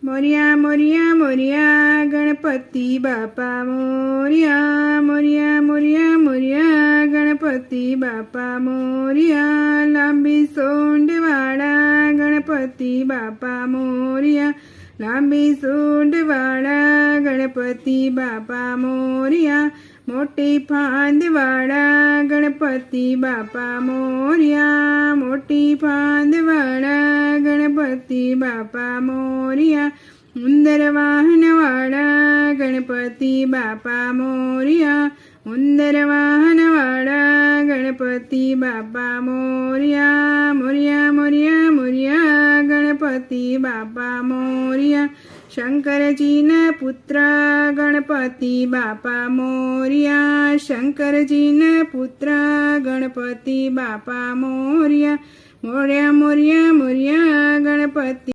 મોરિયા મોરિયા મોરિયા ગણપતિ બાપા મોરિયા મોરિયા મોરિયા મોરિયા ગણપતિ બાપા મોરિયા લાંબી સૂંઢવાળા ગણપતિ બાપા મોરિયા લાંબી સૂંઢવાળા ગણપતિ બાપા મોરિયા મોટી ફાંદવાળા ગણપતિ બાપા મોરિયા મોટી ફાંદવાળા ગણપતિ બાપા મોરિયા ઉંદર વાહનવાળા ગણપતિ બાપા મોરિયા ઉંદર વાહનવાળા ગણપતિ બાપા મોરિયા મોરિયા મોરિયા મોરિયા ગણપતિ બાપા મોરિયા શંકરજીના પુત્ર ગણપતિ બાપા મોરિયા શંકરજીના પુત્ર ગણપતિ બાપા મોરિયા મોરિયા મોરિયા મોરિયા ગણપતિ